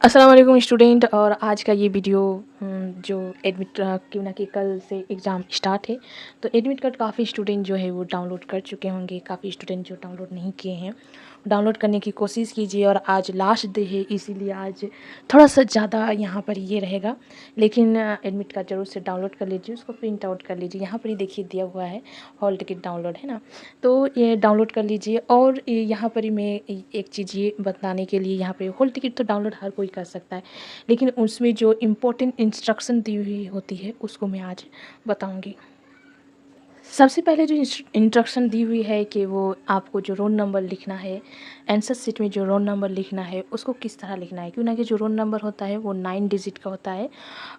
अस्सलाम वालेकुम स्टूडेंट। और आज का ये वीडियो जो एडमिट क्यों ना कि कल से एग्ज़ाम स्टार्ट है, तो एडमिट कार्ड काफ़ी स्टूडेंट जो है वो डाउनलोड कर चुके होंगे। काफ़ी स्टूडेंट जो डाउनलोड नहीं किए हैं, डाउनलोड करने की कोशिश कीजिए। और आज लास्ट डे है, इसीलिए आज थोड़ा सा ज़्यादा यहाँ पर ये रहेगा। लेकिन एडमिट कार्ड ज़रूर से डाउनलोड कर लीजिए, उसको प्रिंट आउट कर लीजिए। यहाँ पर ही देखिए दिया हुआ है हॉल टिकट डाउनलोड, है ना। तो ये डाउनलोड कर लीजिए। और यहाँ पर ही मैं एक चीज़ ये बताने के लिए, यहाँ पे हॉल टिकट तो डाउनलोड हर कोई कर सकता है, लेकिन उसमें जो इम्पोर्टेंट इंस्ट्रक्शन दी हुई होती है उसको मैं आज बताऊंगी। सबसे पहले जो इंस्ट्रक्शन दी हुई है कि वो आपको जो रोल नंबर लिखना है, आंसर शीट में जो रोल नंबर लिखना है उसको किस तरह लिखना है। क्यों ना कि जो रोल नंबर होता है वो 9 डिजिट का होता है,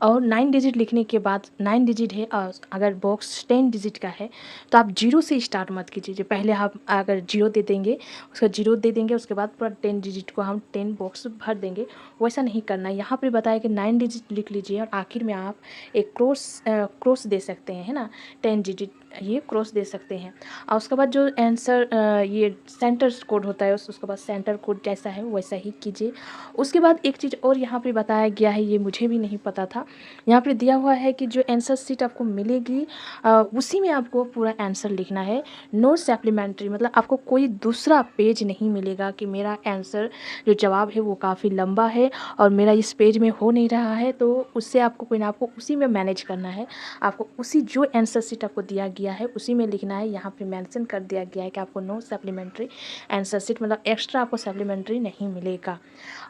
और 9 डिजिट लिखने के बाद 9 डिजिट है, और अगर बॉक्स 10 डिजिट का है तो आप जीरो से स्टार्ट मत कीजिए। पहले आप अगर जीरो दे देंगे, उसका जीरो दे देंगे, उसके बाद पूरा 10 डिजिट को हम 10 बॉक्स भर देंगे। वैसा नहीं करना है। यहाँ पर बताया कि 9 डिजिट लिख लीजिए और आखिर में आप एक क्रॉस दे सकते हैं, है ना। 10 डिजिट ये क्रॉस दे सकते हैं। और उसके बाद जो आंसर ये सेंटर कोड होता है, उसके बाद सेंटर कोड जैसा है वैसा ही कीजिए। उसके बाद एक चीज़ और यहाँ पे बताया गया है, ये मुझे भी नहीं पता था। यहाँ पे दिया हुआ है कि जो आंसर शीट आपको मिलेगी उसी में आपको पूरा आंसर लिखना है। नो सप्लीमेंट्री, मतलब आपको कोई दूसरा पेज नहीं मिलेगा कि मेरा आंसर जो जवाब है वो काफ़ी लंबा है और मेरा इस पेज में हो नहीं रहा है, तो उससे आपको कोई ना, आपको उसी में मैनेज करना है। आपको उसी जो आंसर शीट आपको दिया गया है उसी में लिखना है। यहाँ पे मेंशन कर दिया गया है कि आपको नो सप्लीमेंट्री आंसर शीट, मतलब एक्स्ट्रा आपको सप्लीमेंट्री नहीं मिलेगा।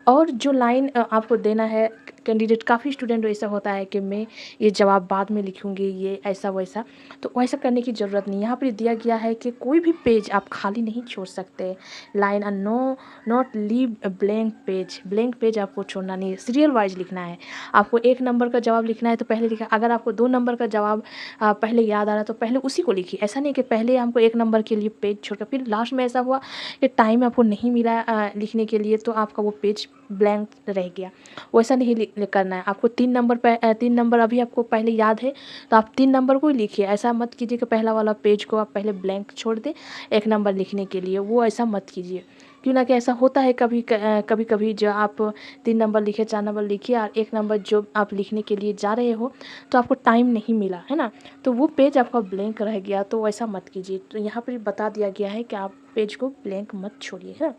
और जो लाइन आपको देना है, कैंडिडेट काफ़ी स्टूडेंट ऐसा होता है कि मैं ये जवाब बाद में लिखूंगी, ये ऐसा वैसा, तो वैसा करने की ज़रूरत नहीं। यहाँ पर दिया गया है कि कोई भी पेज आप खाली नहीं छोड़ सकते। लाइन और no not leave blank page, blank page आपको छोड़ना नहीं है। सीरियल वाइज लिखना है। आपको 1 नंबर का जवाब लिखना है तो पहले लिखा, अगर आपको 2 नंबर का जवाब पहले याद आ रहा है तो पहले उसी को लिखिए। ऐसा नहीं कि पहले हमको 1 नंबर के लिए पेज छोड़कर फिर लास्ट में ऐसा हुआ कि टाइम आपको नहीं मिला लिखने के लिए, तो आपका वो पेज ब्लैंक रह गया। वैसा नहीं करना है। आपको 3 नंबर पे 3 नंबर अभी आपको पहले याद है तो आप 3 नंबर को ही लिखिए। ऐसा मत कीजिए कि पहला वाला पेज को आप पहले ब्लैंक छोड़ दें 1 नंबर लिखने के लिए, वो ऐसा मत कीजिए। क्यों ना कि ऐसा होता है कभी कभी जो आप 3 नंबर लिखे, 4 नंबर लिखिए और 1 नंबर जो आप लिखने के लिए जा रहे हो तो आपको टाइम नहीं मिला, है ना, तो वो पेज आपका ब्लैंक रह गया, तो ऐसा मत कीजिए। तो यहाँ पर बता दिया गया है कि आप पेज को ब्लैंक मत छोड़िए, है ना।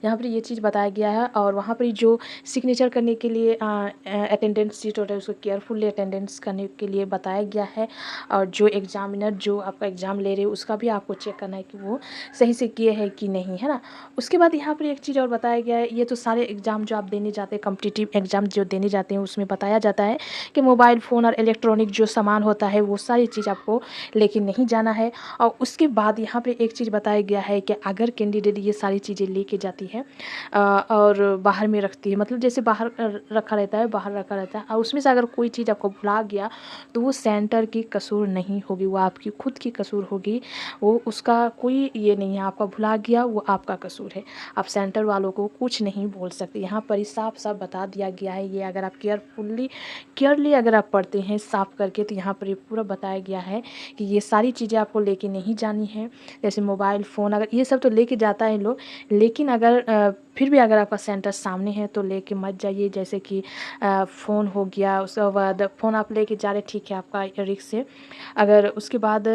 यहाँ पर ये चीज़ बताया गया है। और वहाँ पर जो सिग्नेचर करने के लिए अटेंडेंस शीट होता है उसको केयरफुली अटेंडेंस करने के लिए बताया गया है। और जो एग्जामिनर जो आपका एग्ज़ाम ले रहे हैं उसका भी आपको चेक करना है कि वो सही से किए हैं कि नहीं, है ना। उसके बाद यहाँ पर एक चीज़ और बताया गया है, ये तो सारे एग्ज़ाम जो आप देने जाते हैं, कॉम्पिटिटिव एग्ज़ाम जो देने जाते हैं उसमें बताया जाता है कि मोबाइल फ़ोन और इलेक्ट्रॉनिक जो सामान होता है वो सारी चीज़ आपको लेके नहीं जाना है। और उसके बाद यहाँ पे एक चीज़ बताया गया है कि अगर कैंडिडेट ये सारी चीज़ें लेके जाती है और बाहर में रखती है, मतलब जैसे बाहर रखा रहता है, बाहर रखा रहता है, और उसमें से अगर कोई चीज़ आपको भुला गया तो वो सेंटर की कसूर नहीं होगी, वो आपकी खुद की कसूर होगी। वो उसका कोई ये नहीं है, आपका भुला गया वो आपका कसूर है। आप सेंटर वालों को कुछ नहीं बोल सकते। यहाँ पर ही साफ साफ बता दिया गया है। ये अगर आप केयरली अगर आप पढ़ते हैं साफ करके, तो यहाँ पर ये पूरा बताया गया है कि ये सारी चीज़ें आपको लेके नहीं जानी है। जैसे मोबाइल फ़ोन, अगर ये सब तो लेके जाता है लोग, लेकिन अगर फिर भी अगर आपका सेंटर सामने है तो लेके मत जाइए। जैसे कि फ़ोन हो गया, उसके बाद फ़ोन आप लेके जा रहे, ठीक है, आपका रिस्क है। अगर उसके बाद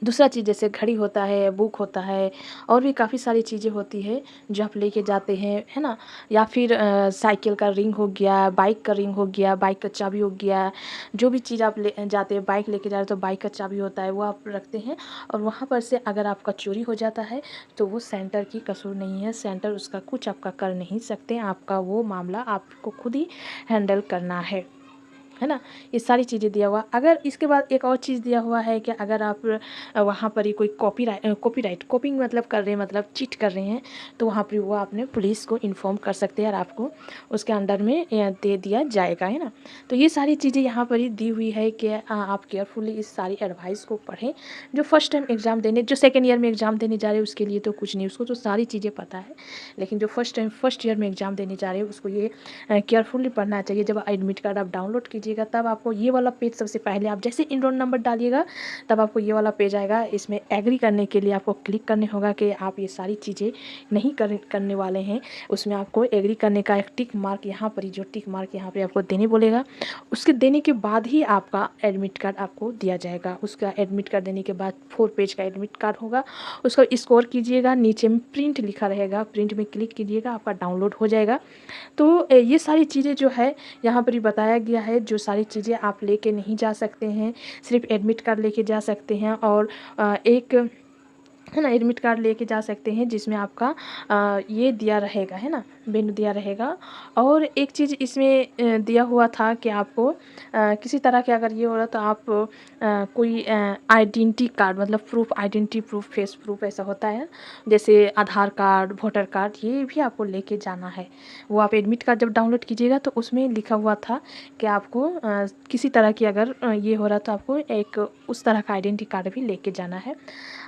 दूसरा चीज़ जैसे घड़ी होता है, बुक होता है, और भी काफ़ी सारी चीज़ें होती है जो आप लेके जाते हैं, है ना। या फिर साइकिल का रिंग हो गया, बाइक का रिंग हो गया, बाइक का चाबी हो गया। जो भी चीज़ आप ले जाते हैं, बाइक लेके जा रहे हो तो बाइक का चाबी होता है वो आप रखते हैं। और वहाँ पर से अगर आपका चोरी हो जाता है तो वो सेंटर की कसूर नहीं है। सेंटर उसका कुछ आपका कर नहीं सकते। आपका वो मामला आपको खुद ही हैंडल करना है ना। ये सारी चीज़ें दिया हुआ। अगर इसके बाद एक और चीज़ दिया हुआ है कि अगर आप वहाँ पर ही कोई कॉपिंग मतलब कर रहे हैं, मतलब चीट कर रहे हैं, तो वहाँ पर वो आपने पुलिस को इन्फॉर्म कर सकते हैं और आपको उसके अंडर में दे दिया जाएगा, है ना। तो ये सारी चीज़ें यहाँ पर ही दी हुई है कि आप केयरफुली इस सारी एडवाइस को पढ़ें। जो फर्स्ट टाइम एग्ज़ाम देने, जो सेकेंड ईयर में एग्ज़ाम देने जा रहे हैं उसके लिए तो कुछ नहीं, उसको तो सारी चीज़ें पता है। लेकिन जो फर्स्ट ईयर में एग्ज़ाम देने जा रहे हैं उसको ये केयरफुली पढ़ना चाहिए। जब एडमिट कार्ड आप डाउनलोड कीजिए कीजिएगा तब आपको ये वाला पेज सबसे पहले आप जैसे इनरोल नंबर डालिएगा तब आपको ये वाला पेज आएगा। इसमें एग्री करने के लिए आपको क्लिक करने होगा कि आप ये सारी चीज़ें नहीं करने वाले हैं। उसमें आपको एग्री करने का एक टिक मार्क यहाँ पर, जो टिक मार्क यहाँ पर आपको देने बोलेगा, उसके देने के बाद ही आपका एडमिट कार्ड आपको दिया जाएगा। उसका एडमिट कार्ड देने के बाद 4 पेज का एडमिट कार्ड होगा, उसको स्कोर कीजिएगा, नीचे में प्रिंट लिखा रहेगा, प्रिंट में क्लिक कीजिएगा, आपका डाउनलोड हो जाएगा। तो ये सारी चीज़ें जो है यहाँ पर ही बताया गया है। जो सारी चीज़ें आप लेके नहीं जा सकते हैं, सिर्फ एडमिट कार्ड लेके जा सकते हैं और एक है ना एडमिट कार्ड लेके जा सकते हैं जिसमें आपका ये दिया रहेगा, है ना, मेनू दिया रहेगा। और एक चीज़ इसमें दिया हुआ था कि आपको किसी तरह के अगर ये हो रहा तो आप कोई आइडेंटिटी कार्ड, मतलब proof, identity proof, face proof ऐसा होता है, जैसे आधार कार्ड, वोटर कार्ड, ये भी आपको लेके जाना है। वो आप एडमिट कार्ड जब डाउनलोड कीजिएगा तो उसमें लिखा हुआ था कि आपको किसी तरह की अगर ये हो रहा तो आपको एक उस तरह का आइडेंटिटी कार्ड भी लेके जाना है।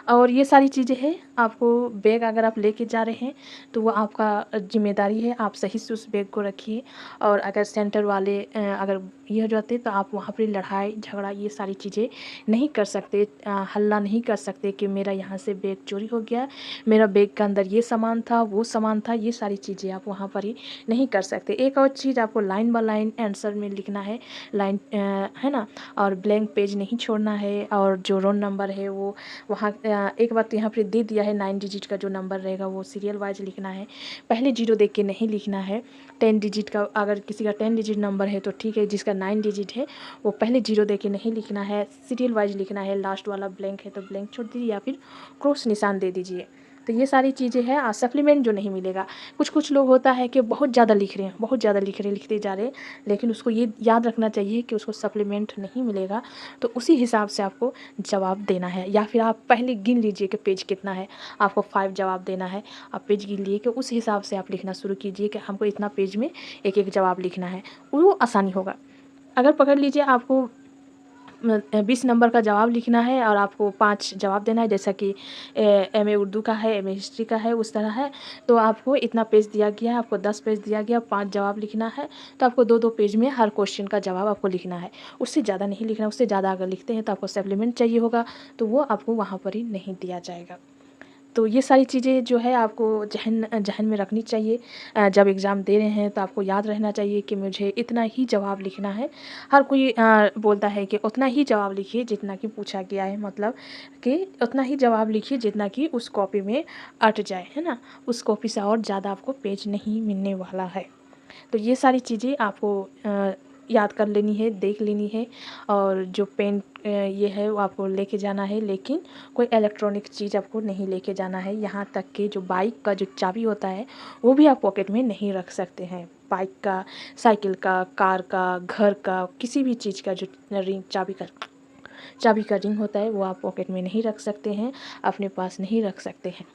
और ये सारी चीज़ें हैं। आपको बैग अगर आप लेके जा रहे हैं तो वो आपका जिम्मेदारी है, आप सही से उस बैग को रखिए। और अगर सेंटर वाले अगर ये हो जाते तो आप वहाँ पर लड़ाई झगड़ा ये सारी चीज़ें नहीं कर सकते, हल्ला नहीं कर सकते कि मेरा यहाँ से बैग चोरी हो गया, मेरा बैग के अंदर ये सामान था, वो सामान था, ये सारी चीज़ें आप वहाँ पर ही नहीं कर सकते। एक और चीज़, आपको लाइन बाय लाइन आंसर में लिखना है, लाइन है ना, और ब्लैंक पेज नहीं छोड़ना है। और जो रोल नंबर है वो वहाँ एक बात तो यहाँ पे दे दिया है, 9 डिजिट का जो नंबर रहेगा वो सीरियल वाइज लिखना है, पहले 0 देख के नहीं लिखना है। 10 डिजिट का अगर किसी का 10 डिजिट नंबर है तो ठीक है, जिसका 9 डिजिट है वो पहले 0 देख के नहीं लिखना है, सीरियल वाइज लिखना है। लास्ट वाला ब्लैंक है तो ब्लैंक छोड़ दीजिए या फिर क्रॉस निशान दे दीजिए। तो ये सारी चीज़ें हैं। सप्लीमेंट जो नहीं मिलेगा, कुछ लोग होता है कि बहुत ज़्यादा लिख रहे हैं, बहुत ज़्यादा लिखते जा रहे हैं, लेकिन उसको ये याद रखना चाहिए कि उसको सप्लीमेंट नहीं मिलेगा। तो उसी हिसाब से आपको जवाब देना है, या फिर आप पहले गिन लीजिए कि पेज कितना है, आपको 5 जवाब देना है, आप पेज गिन लिए कि उस हिसाब से आप लिखना शुरू कीजिए कि हमको इतना पेज में एक एक जवाब लिखना है, वो आसानी होगा। अगर पकड़ लीजिए आपको 20 नंबर का जवाब लिखना है और आपको 5 जवाब देना है, जैसा कि एमए उर्दू का है, एमए हिस्ट्री का है, उस तरह है, तो आपको इतना पेज दिया गया है, आपको 10 पेज दिया गया, 5 जवाब लिखना है, तो आपको 2-2 पेज में हर क्वेश्चन का जवाब आपको लिखना है। उससे ज़्यादा नहीं लिखना, उससे ज़्यादा अगर लिखते हैं तो आपको सप्लीमेंट चाहिए होगा, तो वो आपको वहाँ पर ही नहीं दिया जाएगा। तो ये सारी चीज़ें जो है आपको ज़हन में रखनी चाहिए। जब एग्ज़ाम दे रहे हैं तो आपको याद रहना चाहिए कि मुझे इतना ही जवाब लिखना है। हर कोई बोलता है कि उतना ही जवाब लिखिए जितना कि पूछा गया है, मतलब कि उतना ही जवाब लिखिए जितना कि उस कॉपी में अट जाए, है ना, उस कॉपी से और ज़्यादा आपको पेज नहीं मिलने वाला है। तो ये सारी चीज़ें आपको याद कर लेनी है, देख लेनी है। और जो पेन ये है वो आपको लेके जाना है, लेकिन कोई इलेक्ट्रॉनिक चीज़ आपको नहीं लेके जाना है। यहाँ तक कि जो बाइक का जो चाबी होता है वो भी आप पॉकेट में नहीं रख सकते हैं। बाइक का, साइकिल का, कार का, घर का, किसी भी चीज़ का जो रिंग, चाबी का रिंग होता है वो आप पॉकेट में नहीं रख सकते हैं, अपने पास नहीं रख सकते हैं।